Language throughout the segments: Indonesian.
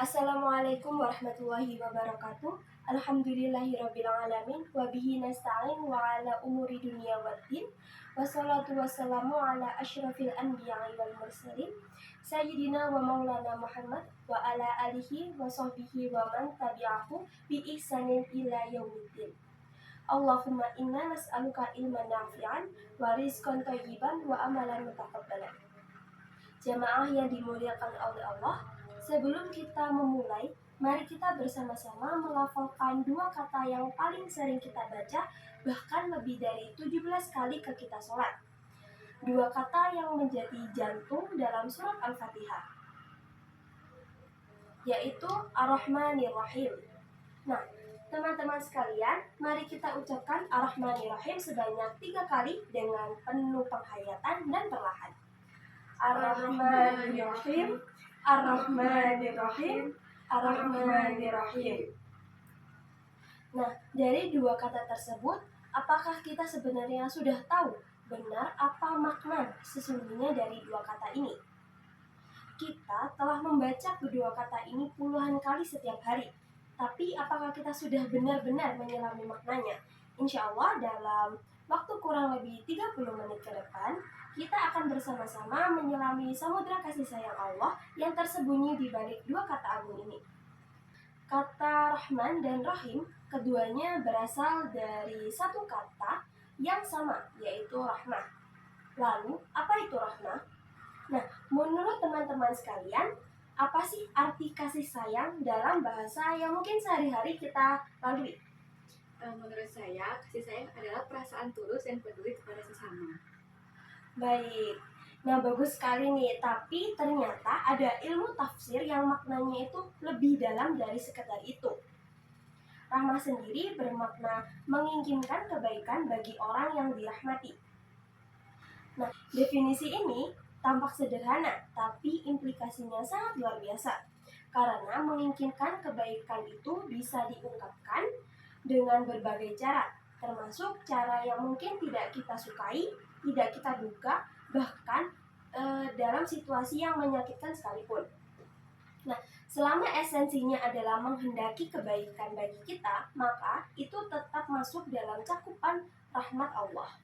Assalamualaikum warahmatullahi wabarakatuh. Alhamdulillahirrabbilalamin. Wabihi nasta'in wa ala umuri dunia waddin. Wassalatu wassalamu ala ashrafil anbiya'i wal mursalin Sayyidina wa maulana Muhammad wa ala alihi wa sahbihi wa man tabi'ahu bi ihsanin ila yaumiddin. Allahumma inna nas'aluka ilman nafi'an wa rizqan thayyiban wa amalan mutaqabbalan. Jamaah yang dimuliakan oleh Allah, sebelum kita memulai, mari kita bersama-sama melafalkan dua kata yang paling sering kita baca, bahkan lebih dari 17 kali ketika sholat. Dua kata yang menjadi jantung dalam surat Al-Fatihah, yaitu Ar-Rahmanir-Rahim. Nah, teman-teman sekalian, mari kita ucapkan Ar-Rahmanir-Rahim sebanyak 3 kali dengan penuh penghayatan dan perlahan. Ar-Rahmanir-Rahim, Ar-Rahmanir-Rahim, Ar-Rahmanir-Rahim. Nah, dari dua kata tersebut, apakah kita sebenarnya sudah tahu benar apa makna sesungguhnya dari dua kata ini? Kita telah membaca kedua kata ini puluhan kali setiap hari, tapi apakah kita sudah benar-benar menyelami maknanya? Insya Allah dalam waktu kurang lebih 30 menit ke depan, kita akan bersama-sama menyelami samudra kasih sayang Allah yang tersembunyi di balik dua kata agung ini. Kata Rahman dan Rahim, keduanya berasal dari satu kata yang sama, yaitu rahmah. Lalu, apa itu rahmah? Nah, menurut teman-teman sekalian, apa sih arti kasih sayang dalam bahasa yang mungkin sehari-hari kita lalui? Menurut saya, kasih sayang adalah perasaan tulus dan peduli kepada sesama. Baik, nah bagus sekali nih, tapi ternyata ada ilmu tafsir yang maknanya itu lebih dalam dari sekedar itu. Rahmah sendiri bermakna menginginkan kebaikan bagi orang yang dirahmati. Nah, definisi ini tampak sederhana, tapi implikasinya sangat luar biasa. Karena menginginkan kebaikan itu bisa diungkapkan dengan berbagai cara, termasuk cara yang mungkin tidak kita sukai, tidak kita duga, bahkan dalam situasi yang menyakitkan sekalipun. Nah, selama esensinya adalah menghendaki kebaikan bagi kita, maka itu tetap masuk dalam cakupan rahmat Allah.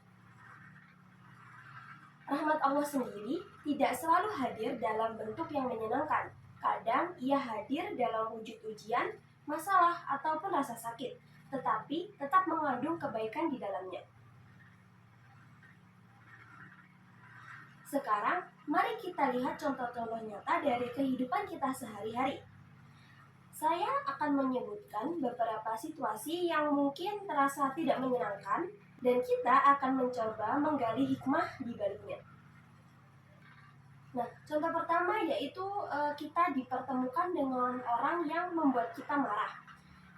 Rahmat Allah sendiri tidak selalu hadir dalam bentuk yang menyenangkan. Kadang ia hadir dalam wujud ujian, masalah, ataupun rasa sakit, tetapi tetap mengandung kebaikan di dalamnya. Sekarang, mari kita lihat contoh-contoh nyata dari kehidupan kita sehari-hari. Saya akan menyebutkan beberapa situasi yang mungkin terasa tidak menyenangkan, dan kita akan mencoba menggali hikmah di baliknya. Nah, contoh pertama yaitu kita dipertemukan dengan orang yang membuat kita marah.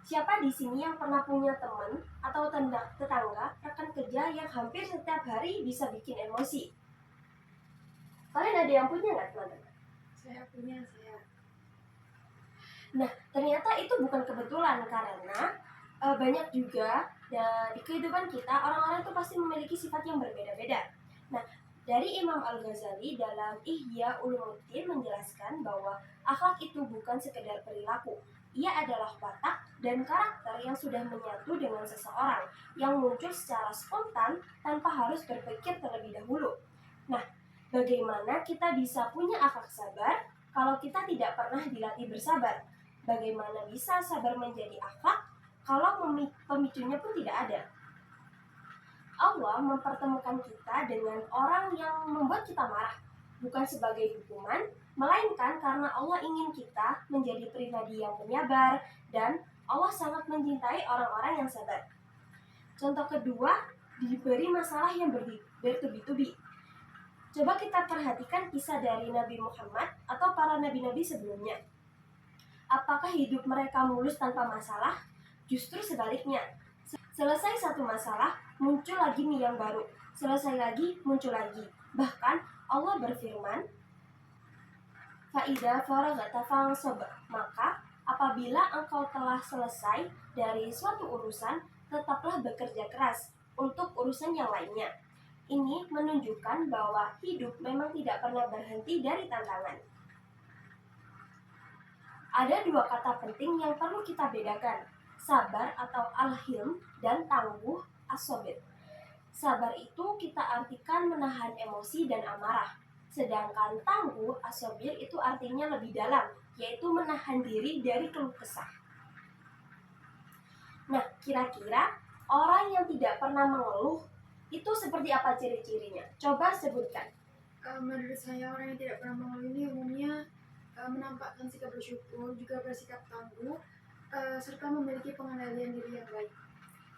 Siapa di sini yang pernah punya teman atau tetangga, rekan kerja yang hampir setiap hari bisa bikin emosi? Kalian ada yang punya nggak, teman-teman? Saya punya. Nah, ternyata itu bukan kebetulan karena banyak juga di kehidupan kita orang-orang itu pasti memiliki sifat yang berbeda-beda. Nah, dari Imam Al-Ghazali dalam Ihya Ulumuddin menjelaskan bahwa akhlak itu bukan sekedar perilaku. Ia adalah watak dan karakter yang sudah menyatu dengan seseorang, yang muncul secara spontan tanpa harus berpikir terlebih dahulu. Nah, bagaimana kita bisa punya akhlak sabar kalau kita tidak pernah dilatih bersabar? Bagaimana bisa sabar menjadi akhlak kalau pemicunya pun tidak ada? Allah mempertemukan kita dengan orang yang membuat kita marah, bukan sebagai hukuman, melainkan karena Allah ingin kita menjadi pribadi yang penyabar, dan Allah sangat mencintai orang-orang yang sabar. Contoh kedua, diberi masalah yang bertubi-tubi. Coba kita perhatikan kisah dari Nabi Muhammad atau para nabi-nabi sebelumnya. Apakah hidup mereka mulus tanpa masalah? Justru sebaliknya. Selesai satu masalah, muncul lagi nih yang baru. Selesai lagi, muncul lagi. Bahkan Allah berfirman, "Fa'idza faragta fansab." Maka apabila engkau telah selesai dari suatu urusan, tetaplah bekerja keras untuk urusan yang lainnya. Ini menunjukkan bahwa hidup memang tidak pernah berhenti dari tantangan. Ada dua kata penting yang perlu kita bedakan, sabar atau al-hilm dan tangguh as-sabir. Sabar itu kita artikan menahan emosi dan amarah. Sedangkan tangguh as-sabir itu artinya lebih dalam, yaitu menahan diri dari keluh kesah. Nah, kira-kira orang yang tidak pernah mengeluh itu seperti apa ciri-cirinya? Coba sebutkan. Menurut saya orang yang tidak pernah mengeluh ini umumnya menampakkan sikap bersyukur, juga bersikap tangguh, serta memiliki pengendalian diri yang baik.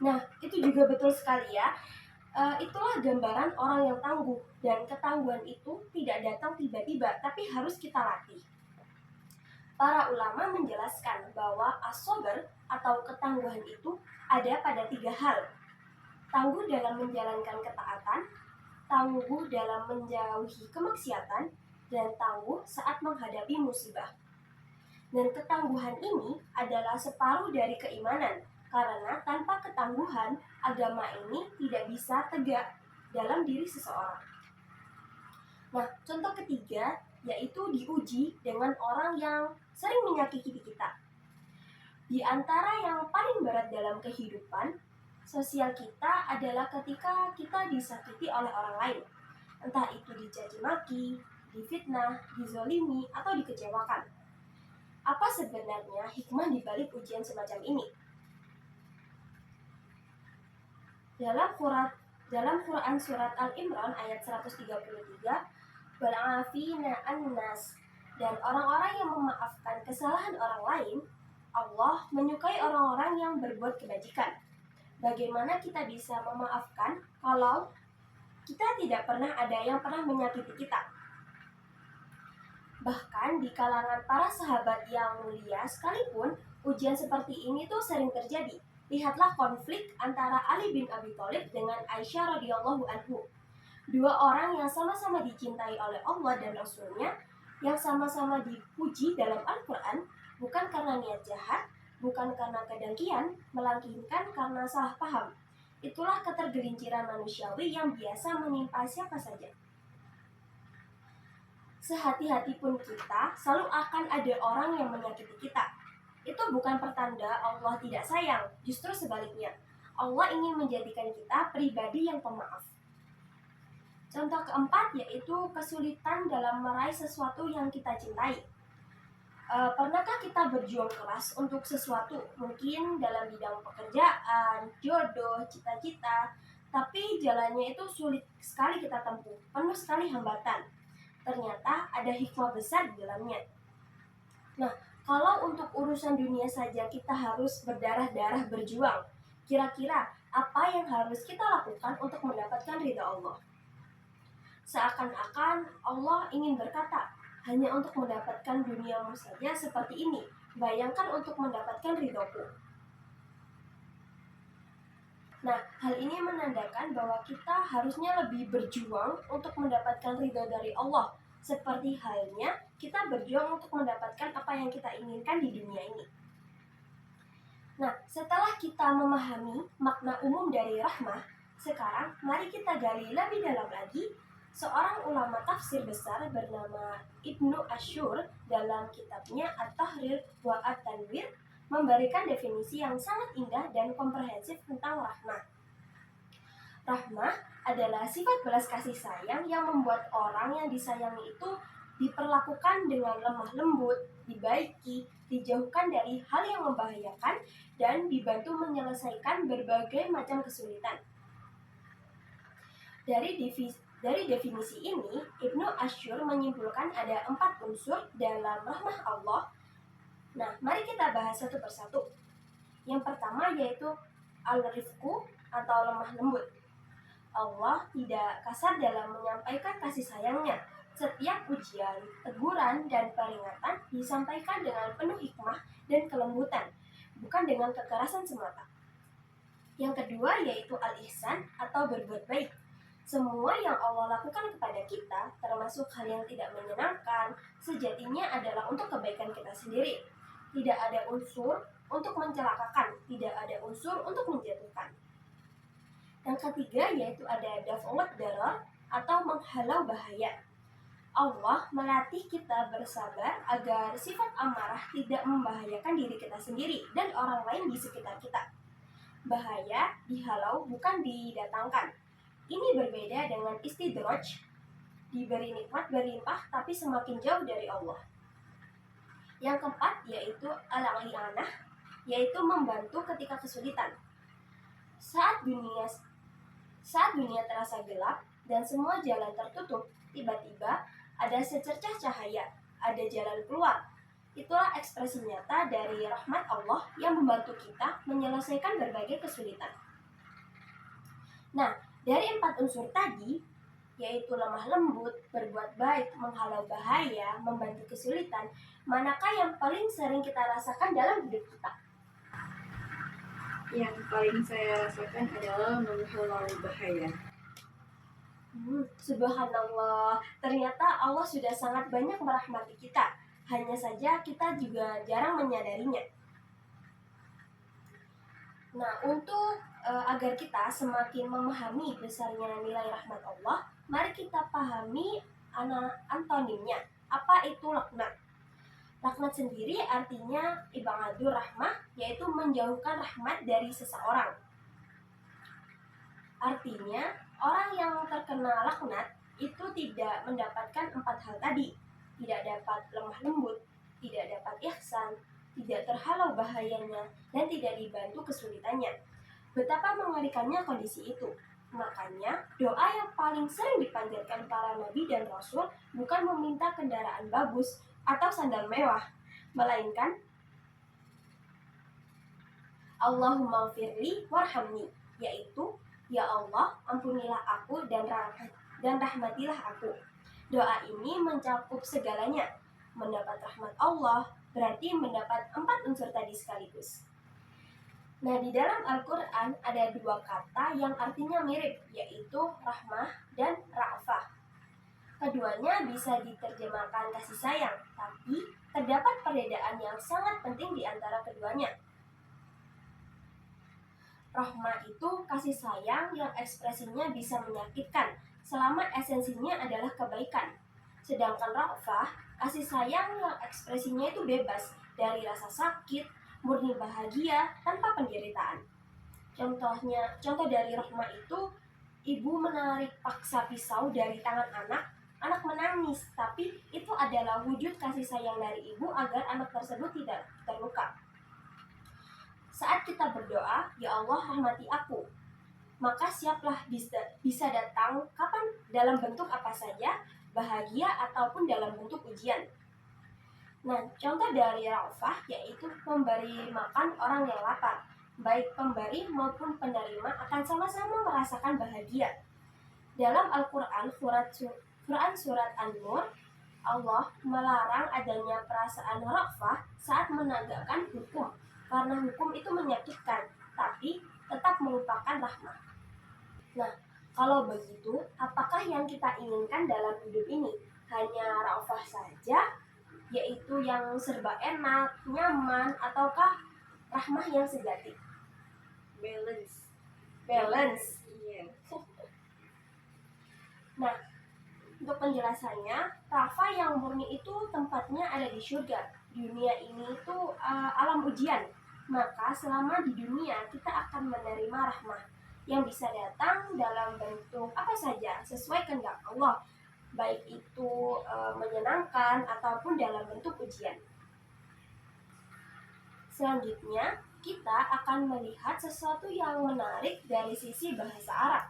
Nah, itu juga betul sekali ya. Itulah gambaran orang yang tangguh, dan ketangguhan itu tidak datang tiba-tiba, tapi harus kita latih. Para ulama menjelaskan bahwa as-sabr atau ketangguhan itu ada pada 3 hal. Tangguh dalam menjalankan ketaatan, tangguh dalam menjauhi kemaksiatan, dan tangguh saat menghadapi musibah. Dan ketangguhan ini adalah separuh dari keimanan, karena tanpa ketangguhan, agama ini tidak bisa tegak dalam diri seseorang. Nah, contoh ketiga yaitu diuji dengan orang yang sering menyakiti kita. Di antara yang paling berat dalam kehidupan sosial kita adalah ketika kita disakiti oleh orang lain. Entah itu dicaci maki, difitnah, dizolimi, atau dikecewakan. Apa sebenarnya hikmah di balik ujian semacam ini? Dalam Quran surat Al-Imran ayat 133, "Bal'afina an-nas", dan orang-orang yang memaafkan kesalahan orang lain, Allah menyukai orang-orang yang berbuat kebajikan. Bagaimana kita bisa memaafkan kalau kita tidak pernah ada yang pernah menyakiti kita? Bahkan di kalangan para sahabat yang mulia sekalipun, ujian seperti ini tuh sering terjadi. Lihatlah konflik antara Ali bin Abi Thalib dengan Aisyah radhiyallahu anhu. Dua orang yang sama-sama dicintai oleh Allah dan Rasul-Nya, yang sama-sama dipuji dalam Al-Quran, bukan karena niat jahat, bukan karena kedengkian, melainkan karena salah paham. Itulah ketergelinciran manusiawi yang biasa menimpa siapa saja. Sehati-hati pun kita, selalu akan ada orang yang menyakiti kita. Itu bukan pertanda Allah tidak sayang, justru sebaliknya. Allah ingin menjadikan kita pribadi yang pemaaf. Contoh keempat yaitu kesulitan dalam meraih sesuatu yang kita cintai. Pernahkah kita berjuang keras untuk sesuatu, mungkin dalam bidang pekerjaan, jodoh, cita-cita, tapi jalannya itu sulit sekali kita tempuh, penuh sekali hambatan. Ternyata ada hikmah besar di dalamnya. Nah, kalau untuk urusan dunia saja kita harus berdarah-darah berjuang, kira-kira apa yang harus kita lakukan untuk mendapatkan ridha Allah? Seakan-akan Allah ingin berkata, hanya untuk mendapatkan duniamu saja seperti ini, bayangkan untuk mendapatkan ridhoku. Nah, hal ini menandakan bahwa kita harusnya lebih berjuang untuk mendapatkan ridho dari Allah, seperti halnya kita berjuang untuk mendapatkan apa yang kita inginkan di dunia ini. Nah, setelah kita memahami makna umum dari rahmah, sekarang mari kita gali lebih dalam lagi. Seorang ulama tafsir besar bernama Ibnu Asyur dalam kitabnya At-Tahrir wa At-Tanwir memberikan definisi yang sangat indah dan komprehensif tentang rahmah. Rahmah adalah sifat belas kasih sayang yang membuat orang yang disayangi itu diperlakukan dengan lemah lembut, dibaiki, dijauhkan dari hal yang membahayakan, dan dibantu menyelesaikan berbagai macam kesulitan. Dari definisi ini, Ibnu Asyur menyimpulkan ada 4 unsur dalam rahmah Allah. Nah, mari kita bahas satu persatu. Yang pertama yaitu al-rifqu atau lemah lembut. Allah tidak kasar dalam menyampaikan kasih sayangnya. Setiap ujian, teguran, dan peringatan disampaikan dengan penuh hikmah dan kelembutan, bukan dengan kekerasan semata. Yang kedua yaitu al-ihsan atau berbuat baik. Semua yang Allah lakukan kepada kita, termasuk hal yang tidak menyenangkan, sejatinya adalah untuk kebaikan kita sendiri. Tidak ada unsur untuk mencelakakan, tidak ada unsur untuk menjatuhkan. Yang ketiga yaitu ada daf'ut darar atau menghalau bahaya. Allah melatih kita bersabar agar sifat amarah tidak membahayakan diri kita sendiri dan orang lain di sekitar kita. Bahaya dihalau bukan didatangkan. Ini berbeda dengan istidraj, diberi nikmat berlimpah tapi semakin jauh dari Allah. Yang keempat yaitu al-i'anah, yaitu membantu ketika kesulitan. Saat dunia terasa gelap dan semua jalan tertutup, tiba-tiba ada secercah cahaya, ada jalan keluar. Itulah ekspresi nyata dari rahmat Allah yang membantu kita menyelesaikan berbagai kesulitan. Nah, dari 4 unsur tadi, yaitu lemah lembut, berbuat baik, menghalau bahaya, membantu kesulitan, manakah yang paling sering kita rasakan dalam hidup kita? Yang paling saya rasakan adalah menghalau bahaya. Subhanallah, ternyata Allah sudah sangat banyak merahmati kita. Hanya saja kita juga jarang menyadarinya. Nah, untuk agar kita semakin memahami besarnya nilai rahmat Allah, mari kita pahami antonimnya. Apa itu laknat? Laknat sendiri artinya ibadur rahmah, yaitu menjauhkan rahmat dari seseorang. Artinya, orang yang terkena laknat itu tidak mendapatkan 4 hal tadi. Tidak dapat lemah lembut, tidak dapat ihsan, tidak terhalau bahayanya, dan tidak dibantu kesulitannya. Betapa mengerikannya kondisi itu. Makanya, doa yang paling sering dipanjatkan para nabi dan rasul bukan meminta kendaraan bagus atau sandal mewah, melainkan Allahumma firli warhamni, yaitu ya Allah, ampunilah aku dan rahmatilah aku. Doa ini mencakup segalanya. Mendapat rahmat Allah berarti mendapat 4 unsur tadi sekaligus. Nah, di dalam Al-Quran ada 2 kata yang artinya mirip, yaitu rahmah dan ra'fah. Keduanya bisa diterjemahkan kasih sayang, tapi terdapat perbedaan yang sangat penting di antara keduanya. Rahmah itu kasih sayang yang ekspresinya bisa menyakitkan, selama esensinya adalah kebaikan. Sedangkan ra'fah, kasih sayang yang ekspresinya itu bebas dari rasa sakit, murni bahagia, tanpa penderitaan. Contoh dari rahmah itu, ibu menarik paksa pisau dari tangan anak menangis, tapi itu adalah wujud kasih sayang dari ibu agar anak tersebut tidak terluka. Saat kita berdoa, ya Allah rahmati aku, maka siaplah bisa datang kapan dalam bentuk apa saja, bahagia ataupun dalam bentuk ujian. Nah, contoh dari ra'fah yaitu memberi makan orang yang lapar. Baik pemberi maupun penerima akan sama-sama merasakan bahagia. Dalam Al-Quran, surat An-Nur, Allah melarang adanya perasaan ra'fah saat menegakkan hukum, karena hukum itu menyakitkan, tapi tetap merupakan rahmah. Nah, kalau begitu, apakah yang kita inginkan dalam hidup ini? Hanya ra'fah saja, yaitu yang serba enak, nyaman, ataukah rahmah yang sejati? Balance. Iya. Nah, untuk penjelasannya, ra'fah yang murni itu tempatnya ada di surga. Dunia ini itu alam ujian. Maka selama di dunia kita akan menerima rahmah yang bisa datang dalam bentuk apa saja sesuai kehendak Allah, baik itu menyenangkan ataupun dalam bentuk ujian. Selanjutnya, kita akan melihat sesuatu yang menarik dari sisi bahasa Arab.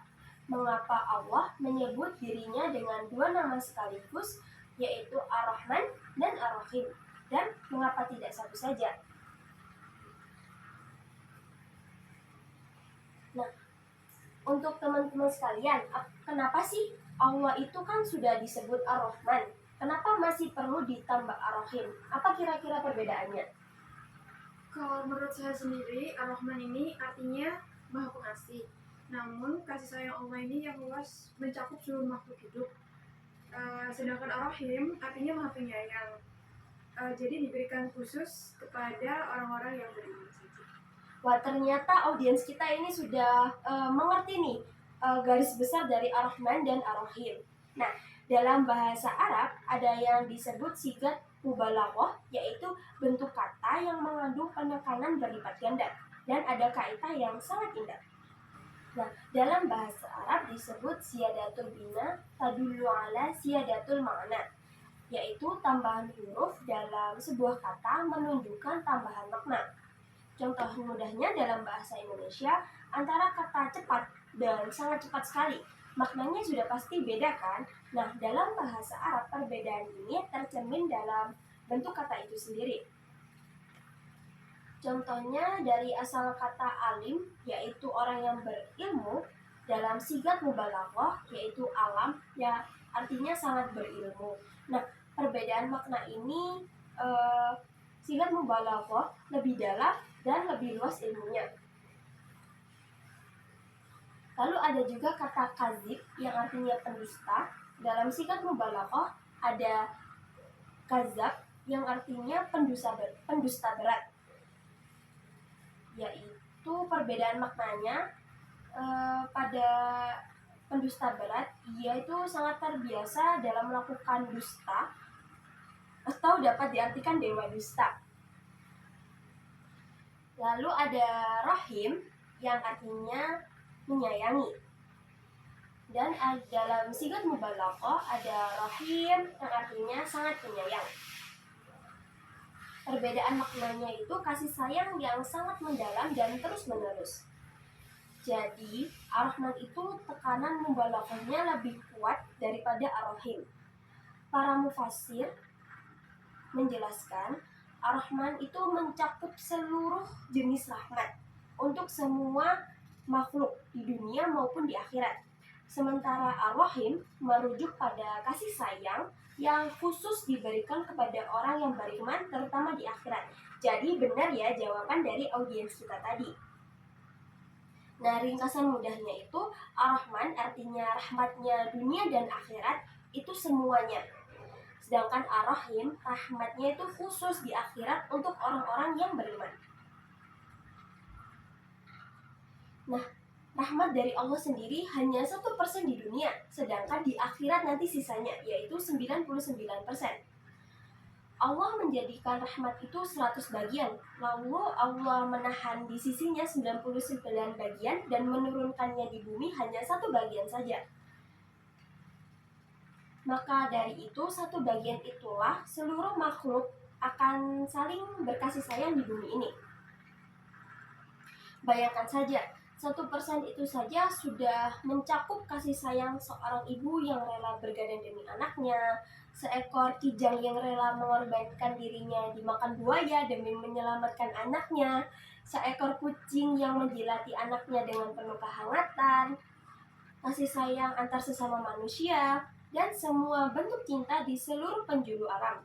Mengapa Allah menyebut dirinya dengan 2 nama sekaligus, yaitu Ar-Rahman dan Ar-Rahim, dan mengapa tidak satu saja? Nah, untuk teman-teman sekalian, kenapa sih Allah itu kan sudah disebut Ar-Rahman? Kenapa masih perlu ditambah Ar-Rahim? Apa kira-kira perbedaannya? Kalau menurut saya sendiri, Ar-Rahman ini artinya Maha Pengasih. Namun kasih sayang Allah ini yang luas mencakup seluruh makhluk hidup. Sedangkan Ar-Rahim artinya Maha Penyayang. Jadi diberikan khusus kepada orang-orang yang beriman saja. Wah, ternyata audiens kita ini sudah mengerti nih garis besar dari Ar-Rahman dan Ar-Rahim. Nah, Dalam bahasa Arab ada yang disebut sigat mubalaghah, yaitu bentuk kata yang mengandung penekanan berlipat ganda, dan ada kaidah yang sangat indah. Nah, dalam bahasa Arab disebut ziyadatul bina tadullu ala ziyadatul ma'na, yaitu tambahan huruf dalam sebuah kata menunjukkan tambahan makna. Contoh mudahnya dalam bahasa Indonesia, antara kata cepat dan sangat cepat sekali, maknanya sudah pasti beda kan? Nah, dalam bahasa Arab perbedaan ini tercermin dalam bentuk kata itu sendiri. Contohnya dari asal kata alim, yaitu orang yang berilmu, dalam sigat mubalaghah, yaitu alam, ya artinya sangat berilmu. Nah, perbedaan makna ini sigat mubalaghah lebih dalam dan lebih luas ilmunya. Lalu ada juga kata kazib yang artinya pendusta. Dalam sigat mubalaghah ada kazab yang artinya pendusta berat. Yaitu perbedaan maknanya pada pendusta berat, ia itu sangat terbiasa dalam melakukan dusta atau dapat diartikan dewa dusta. Lalu ada rahim yang artinya menyayangi. Dan dalam sigat mubalaghah ada rahim yang artinya sangat penyayang. Perbedaan maknanya itu kasih sayang yang sangat mendalam dan terus-menerus. Jadi, Ar-Rahman itu tekanan mubalaghahnya lebih kuat daripada Ar-Rahim. Para mufassir menjelaskan, Ar-Rahman itu mencakup seluruh jenis rahmat untuk semua makhluk di dunia maupun di akhirat. Sementara Ar-Rahim merujuk pada kasih sayang yang khusus diberikan kepada orang yang beriman, terutama di akhirat. Jadi benar ya jawaban dari audiens kita tadi. Nah, ringkasan mudahnya itu, Ar-Rahman artinya rahmatnya dunia dan akhirat itu semuanya. Sedangkan Ar-Rahim, rahmatnya itu khusus di akhirat untuk orang-orang yang beriman. Nah, rahmat dari Allah sendiri hanya 1% di dunia, sedangkan di akhirat nanti sisanya, yaitu 99%. Allah menjadikan rahmat itu 100 bagian, lalu Allah menahan di sisinya 99 bagian dan menurunkannya di bumi hanya 1 bagian saja. Maka dari itu, 1 bagian itulah seluruh makhluk akan saling berkasih sayang di bumi ini. Bayangkan saja, 1% itu saja sudah mencakup kasih sayang seorang ibu yang rela bergadang demi anaknya, seekor kijang yang rela mengorbankan dirinya dimakan buaya demi menyelamatkan anaknya, seekor kucing yang menjilati anaknya dengan penuh kehangatan, kasih sayang antar sesama manusia, dan semua bentuk cinta di seluruh penjuru alam.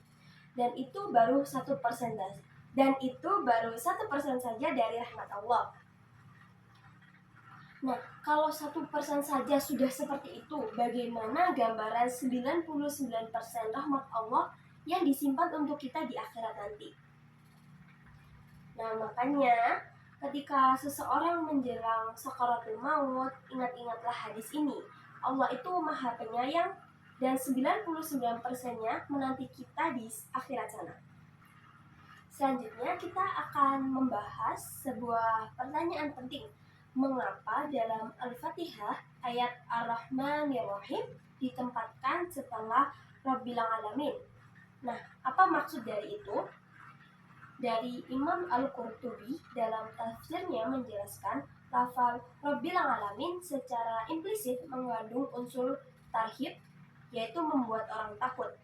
Dan itu baru 1% saja dari rahmat Allah. Nah, kalau 1% saja sudah seperti itu, bagaimana gambaran 99% rahmat Allah yang disimpan untuk kita di akhirat nanti? Nah, makanya ketika seseorang menjelang sakaratul maut, ingat-ingatlah hadis ini. Allah itu maha penyayang dan 99%-nya menanti kita di akhirat sana. Selanjutnya kita akan membahas sebuah pertanyaan penting. Mengapa dalam Al-Fatihah ayat Ar-Rahmanir-Rahim ditempatkan setelah Rabbil Alamin? Nah, apa maksud dari itu? Dari Imam Al-Qurtubi dalam tafsirnya menjelaskan lafal Rabbil Alamin secara implisit mengandung unsur tarhib, yaitu membuat orang takut.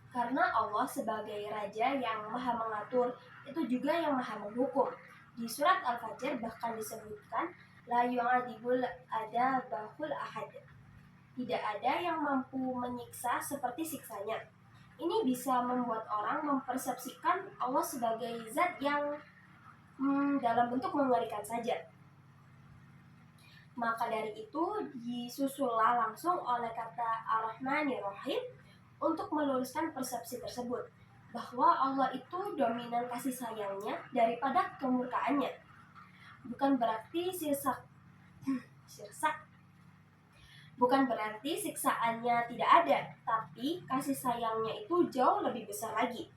Karena Allah sebagai Raja yang maha mengatur, itu juga yang maha menghukum. Di surat Al-Fajr bahkan disebutkan la yu'adzibul adabahul ahad. Tidak ada yang mampu menyiksa seperti siksanya. Ini bisa membuat orang mempersepsikan Allah sebagai zat yang dalam bentuk mengerikan saja. Maka dari itu disusullah langsung oleh kata Ar-Rahmanir-Rahim untuk meluruskan persepsi tersebut, bahwa Allah itu dominan kasih sayangnya daripada kemurkaannya. Bukan berarti sirsak. Bukan berarti siksaannya tidak ada, tapi kasih sayangnya itu jauh lebih besar lagi.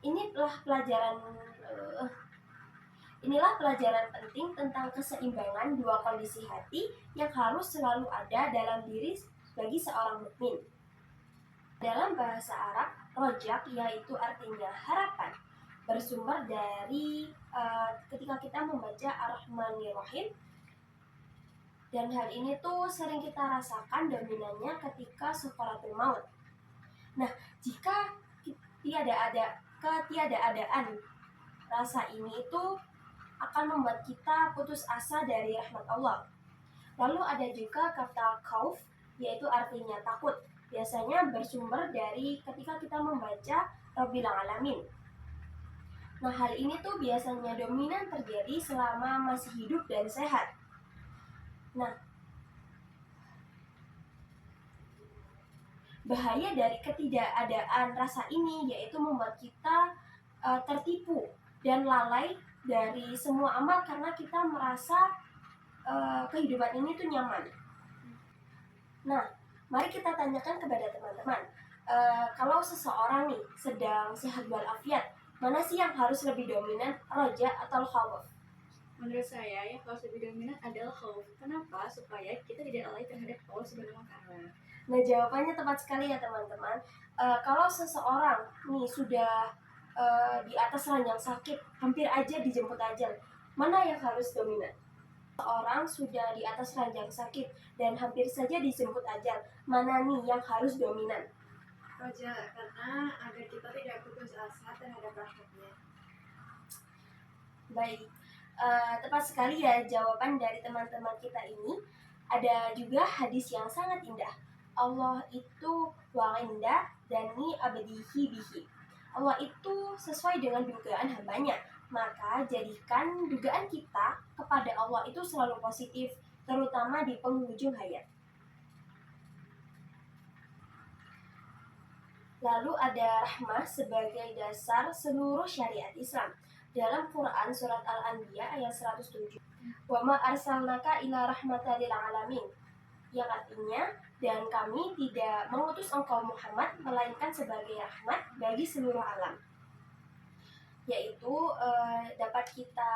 Inilah pelajaran eh, inilah pelajaran penting tentang keseimbangan dua kondisi hati yang harus selalu ada dalam diri bagi seorang mukmin. Dalam bahasa Arab, rojak yaitu artinya harapan bersumber dari ketika kita membaca Ar-Rahmanir-Rahim, dan hal ini tuh sering kita rasakan dominannya ketika sukaratul maut. Nah, jika ketiadaan rasa ini itu akan membuat kita putus asa dari rahmat Allah. Lalu ada juga kata khauf, yaitu artinya takut. Biasanya bersumber dari ketika kita membaca Rabbil Alamin. Nah, hal ini tuh biasanya dominan terjadi selama masih hidup dan sehat. Nah, bahaya dari ketidakadaan rasa ini yaitu membuat kita tertipu dan lalai dari semua amal karena kita merasa kehidupan ini tuh nyaman. Nah, mari kita tanyakan kepada teman-teman, kalau seseorang nih sedang sehat walafiat, mana sih yang harus lebih dominan, roja atau khawf? Menurut saya yang harus lebih dominan adalah khauf. Kenapa? Supaya kita tidak lalai terhadap Allah Subhanahu wa taala. Nah, jawabannya tepat sekali ya teman-teman. Kalau seseorang nih sudah di atas ranjang sakit, hampir aja dijemput ajal, mana yang harus dominan? Seorang sudah di atas ranjang sakit dan hampir saja dijemput ajal, mana nih yang harus dominan? Roja, karena agar kita tidak putus asa terhadap rahmatnya. Baik, tepat sekali ya jawaban dari teman-teman kita ini. Ada juga hadis yang sangat indah. Allah itu wa'inda dani abdihi bihi. Allah itu sesuai dengan dugaan hambanya. Maka jadikan dugaan kita kepada Allah itu selalu positif, terutama di penghujung hayat. Lalu ada rahmah sebagai dasar seluruh syariat Islam. Dalam Quran surat Al-Anbiya ayat 107, wa ma arsalnaka ila rahmatan lil alamin, yang artinya, dan kami tidak mengutus engkau Muhammad melainkan sebagai rahmat bagi seluruh alam. Yaitu dapat kita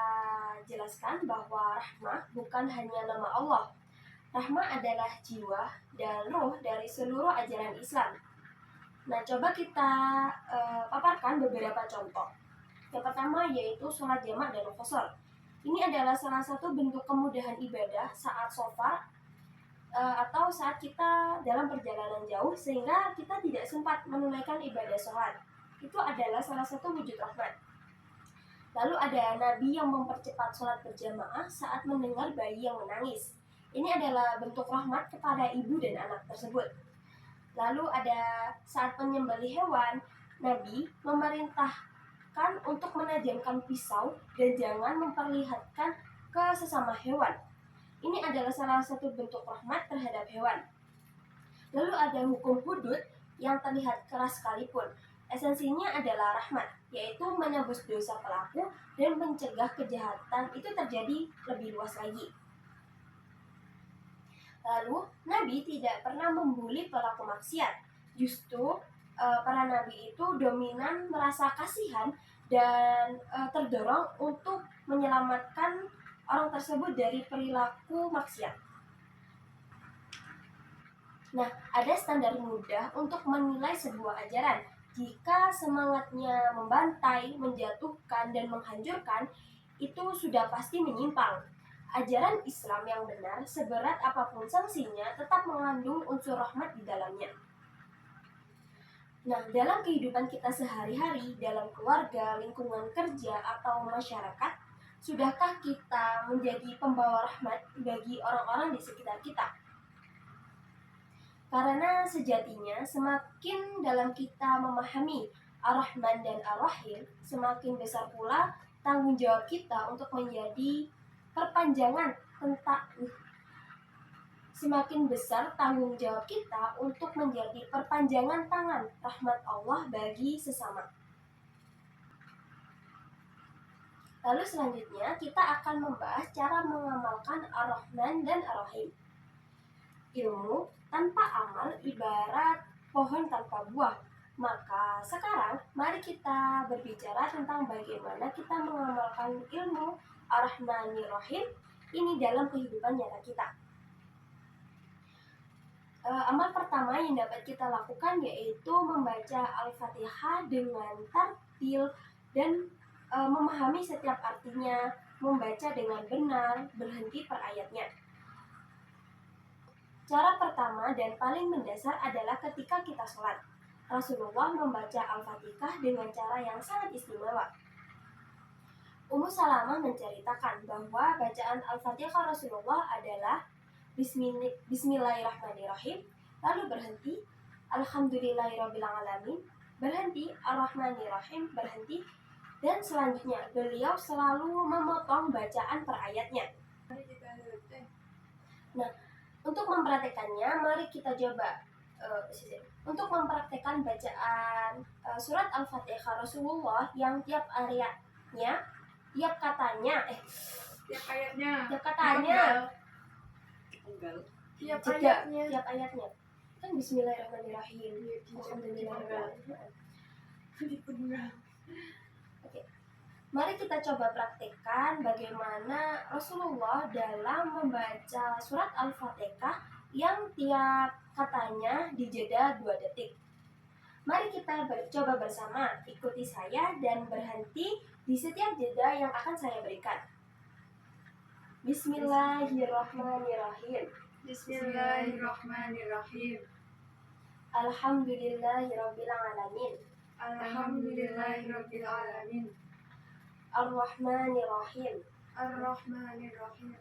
jelaskan bahwa rahmah bukan hanya nama Allah. Rahmah adalah jiwa dan ruh dari seluruh ajaran Islam. Nah, coba kita paparkan beberapa contoh. Yang pertama yaitu sholat jamak dan qashar. Ini adalah salah satu bentuk kemudahan ibadah saat safar atau saat kita dalam perjalanan jauh sehingga kita tidak sempat menunaikan ibadah sholat. Itu adalah salah satu wujud rahmat. Lalu ada Nabi yang mempercepat sholat berjamaah saat mendengar bayi yang menangis. Ini adalah bentuk rahmat kepada ibu dan anak tersebut. Lalu ada saat menyembelih hewan, Nabi memerintahkan untuk menajamkan pisau dan jangan memperlihatkan ke sesama hewan. Ini adalah salah satu bentuk rahmat terhadap hewan. Lalu ada hukum hudud yang terlihat keras sekalipun. Esensinya adalah rahmat, yaitu menebus dosa pelaku dan mencegah kejahatan itu terjadi lebih luas lagi. Lalu, Nabi tidak pernah membuli pelaku maksiat. Justru, para nabi itu dominan merasa kasihan dan terdorong untuk menyelamatkan orang tersebut dari perilaku maksiat. Nah, ada standar mudah untuk menilai sebuah ajaran. Jika semangatnya membantai, menjatuhkan, dan menghancurkan, itu sudah pasti menyimpang. Ajaran Islam yang benar, seberat apapun sanksinya, tetap mengandung unsur rahmat di dalamnya. Nah, dalam kehidupan kita sehari-hari, dalam keluarga, lingkungan kerja, atau masyarakat, sudahkah kita menjadi pembawa rahmat bagi orang-orang di sekitar kita? Karena sejatinya, semakin dalam kita memahami Ar-Rahman dan Ar-Rahim, semakin besar pula tanggung jawab kita untuk menjadi semakin besar tanggung jawab kita untuk menjadi perpanjangan tangan rahmat Allah bagi sesama. Lalu selanjutnya kita akan membahas cara mengamalkan Ar-Rahman dan Ar-Rahim. Ilmu tanpa amal ibarat pohon tanpa buah. Maka sekarang mari kita berbicara tentang bagaimana kita mengamalkan ilmu Ar-Rahmanir-Rahim ini dalam kehidupan nyata kita. Amal pertama yang dapat kita lakukan yaitu membaca Al-Fatihah dengan tartil dan memahami setiap artinya, membaca dengan benar, berhenti per ayatnya. Cara pertama dan paling mendasar adalah ketika kita sholat. Rasulullah membaca Al-Fatihah dengan cara yang sangat istimewa. Ummu Salamah menceritakan bahwa bacaan Al-Fatihah Rasulullah adalah Bismillahirrahmanirrahim, lalu berhenti, Alhamdulillahirrahmanirrahim, berhenti, Ar-Rahmanirrahim, berhenti, dan selanjutnya beliau selalu memotong bacaan per ayatnya. Nah, untuk mempraktekannya, mari kita coba untuk mempraktekkan bacaan surat Al-Fatihah Rasulullah yang tiap ayatnya, tiap katanya, Tiap ayatnya. tiap katanya, Tiap jeda, ayatnya. tiap ayatnya. Kan Bismillahirrahmanirrahim, Alhamdulillahirrahmanirrahim. Mari kita coba praktekkan bagaimana Rasulullah dalam membaca surat Al-Fatihah yang tiap katanya dijeda 2 detik. Mari kita coba bersama, ikuti saya dan berhenti di setiap jeda yang akan saya berikan. Bismillahirrahmanirrahim. Bismillahirrahmanirrahim. Alhamdulillahirrabbilalamin. Alhamdulillahirrabbilalamin. Ar-Rahmanirrahim. Ar-Rahmanirrahim.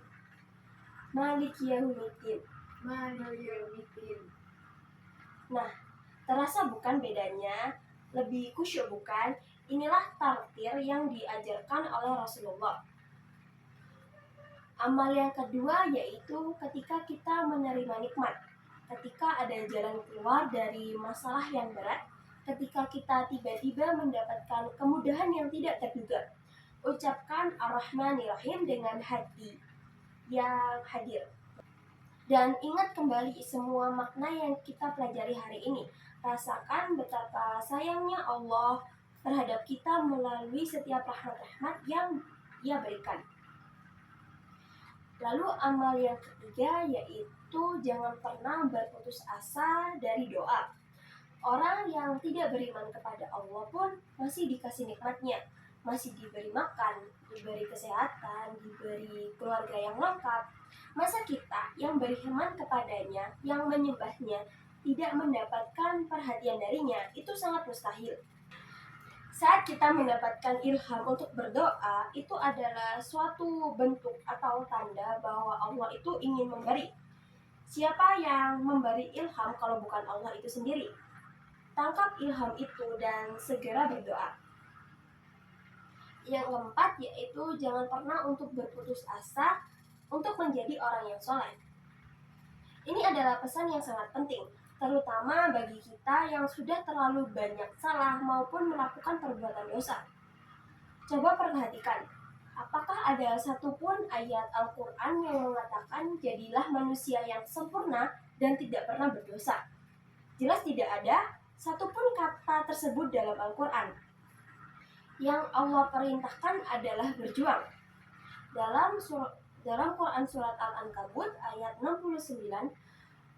Maliki yaumiddin. Maliki yaumiddin. Nah, terasa bukan bedanya? Lebih khusyuk bukan? Inilah tartil yang diajarkan oleh Rasulullah. Amal yang kedua yaitu ketika kita menerima nikmat. Ketika ada jalan keluar dari masalah yang berat, ketika kita tiba-tiba mendapatkan kemudahan yang tidak terduga, ucapkan Ar-Rahmanirrahim dengan hati yang hadir. Dan ingat kembali semua makna yang kita pelajari hari ini. Rasakan betapa sayangnya Allah terhadap kita melalui setiap rahmat-rahmat yang Ia berikan. Lalu amal yang ketiga yaitu jangan pernah berputus asa dari doa. Orang yang tidak beriman kepada Allah pun masih dikasih nikmatnya, masih diberi makan, diberi kesehatan, diberi keluarga yang lengkap. Masa kita yang beriman kepadanya, yang menyembahnya, tidak mendapatkan perhatian darinya? Itu sangat mustahil. Saat kita mendapatkan ilham untuk berdoa, itu adalah suatu bentuk atau tanda bahwa Allah itu ingin memberi. Siapa yang memberi ilham kalau bukan Allah itu sendiri? Tangkap ilham itu dan segera berdoa. Yang keempat yaitu jangan pernah untuk berputus asa untuk menjadi orang yang soleh. Ini adalah pesan yang sangat penting, terutama bagi kita yang sudah terlalu banyak salah maupun melakukan perbuatan dosa. Coba perhatikan, apakah ada satupun ayat Al-Quran yang mengatakan jadilah manusia yang sempurna dan tidak pernah berdosa? Jelas tidak ada satupun kata tersebut dalam Al-Quran. Yang Allah perintahkan adalah berjuang. Dalam Quran surat Al-Ankabut ayat 69,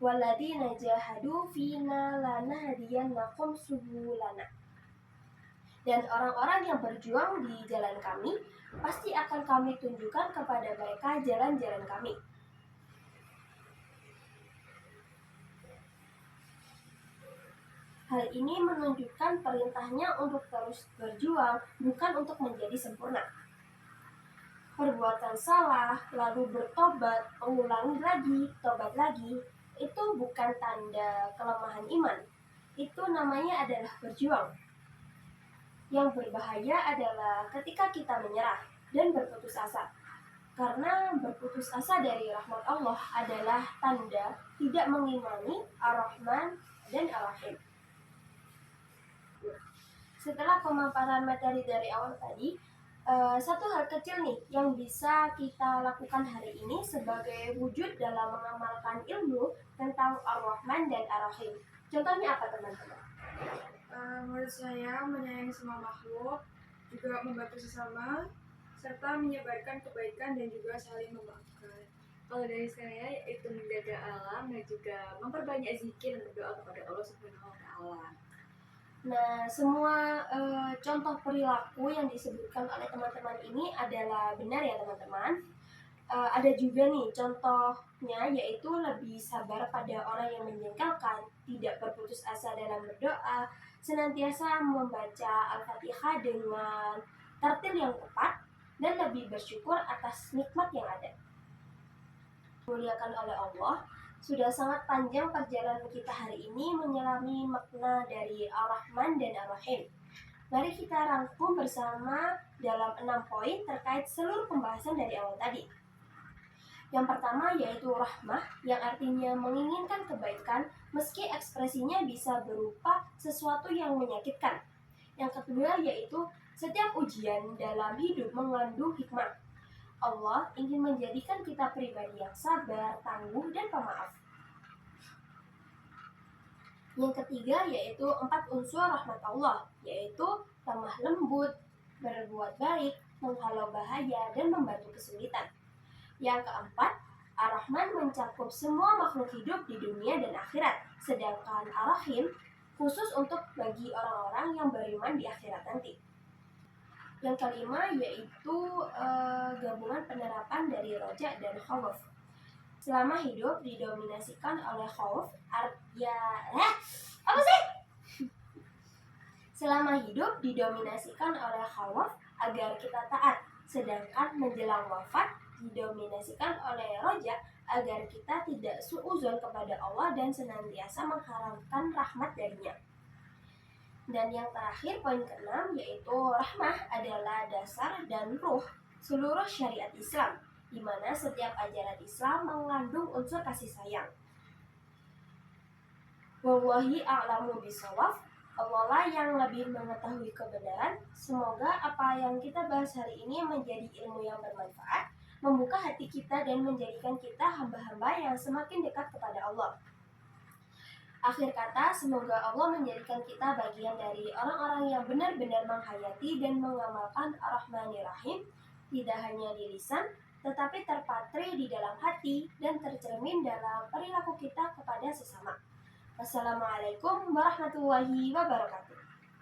walladzina jahadu fina lanahdiyannahum subulana. Dan orang-orang yang berjuang di jalan kami, pasti akan kami tunjukkan kepada mereka jalan-jalan kami. Hal ini menunjukkan perintahnya untuk terus berjuang, bukan untuk menjadi sempurna. Perbuatan salah, lalu bertobat, mengulangi lagi, tobat lagi, itu bukan tanda kelemahan iman. Itu namanya adalah berjuang. Yang berbahaya adalah ketika kita menyerah dan berputus asa. Karena berputus asa dari rahmat Allah adalah tanda tidak mengimani Ar-Rahman dan Ar-Rahim. Setelah pemaparan materi dari awal tadi, Satu hal kecil nih yang bisa kita lakukan hari ini sebagai wujud dalam mengamalkan ilmu tentang Ar-Rahman dan Ar-Rahim. Contohnya apa teman-teman? Menurut saya menyayangi semua makhluk, juga membantu sesama, serta menyebarkan kebaikan dan juga saling memaafkan. Kalau dari saya yaitu menjaga alam dan juga memperbanyak zikir dan berdoa kepada Allah Subhanahu wa taala. Nah, semua contoh perilaku yang disebutkan oleh teman-teman ini adalah benar ya teman-teman. Ada juga nih contohnya yaitu lebih sabar pada orang yang menjengkelkan, tidak berputus asa dalam berdoa, senantiasa membaca Al-Fatihah dengan tartil yang tepat, dan lebih bersyukur atas nikmat yang ada. Dimuliakan oleh Allah, sudah sangat panjang perjalanan kita hari ini menyelami makna dari Ar-Rahman dan Ar-Rahim. Mari kita rangkum bersama dalam 6 poin terkait seluruh pembahasan dari awal tadi. Yang pertama yaitu rahmah, yang artinya menginginkan kebaikan meski ekspresinya bisa berupa sesuatu yang menyakitkan. Yang kedua yaitu setiap ujian dalam hidup mengandung hikmah. Allah ingin menjadikan kita pribadi yang sabar, tangguh, dan pemaaf. Yang ketiga yaitu 4 unsur rahmat Allah, yaitu lemah lembut, berbuat baik, menghalau bahaya, dan membantu kesulitan. Yang keempat, Ar-Rahman mencakup semua makhluk hidup di dunia dan akhirat, sedangkan Ar-Rahim khusus untuk bagi orang-orang yang beriman di akhirat nanti. Yang kelima yaitu gabungan penerapan dari roja dan khauf. Selama hidup didominasikan oleh khauf, Selama hidup didominasikan oleh khauf agar kita taat, sedangkan menjelang wafat didominasikan oleh roja agar kita tidak suudzon kepada Allah dan senantiasa mengharapkan rahmat darinya. Dan yang terakhir poin ke-6 yaitu rahmah adalah dasar dan ruh seluruh syariat Islam, di mana setiap ajaran Islam mengandung unsur kasih sayang. Wallahi a'lamu bishawab. Allah lah yang lebih mengetahui kebenaran. Semoga apa yang kita bahas hari ini menjadi ilmu yang bermanfaat, membuka hati kita dan menjadikan kita hamba-hamba yang semakin dekat kepada Allah. Akhir kata, semoga Allah menjadikan kita bagian dari orang-orang yang benar-benar menghayati dan mengamalkan Ar-Rahmanir-Rahim, tidak hanya di lisan, tetapi terpatri di dalam hati dan tercermin dalam perilaku kita kepada sesama. Wassalamualaikum warahmatullahi wabarakatuh.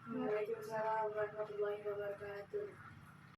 Waalaikumsalam warahmatullahi wabarakatuh.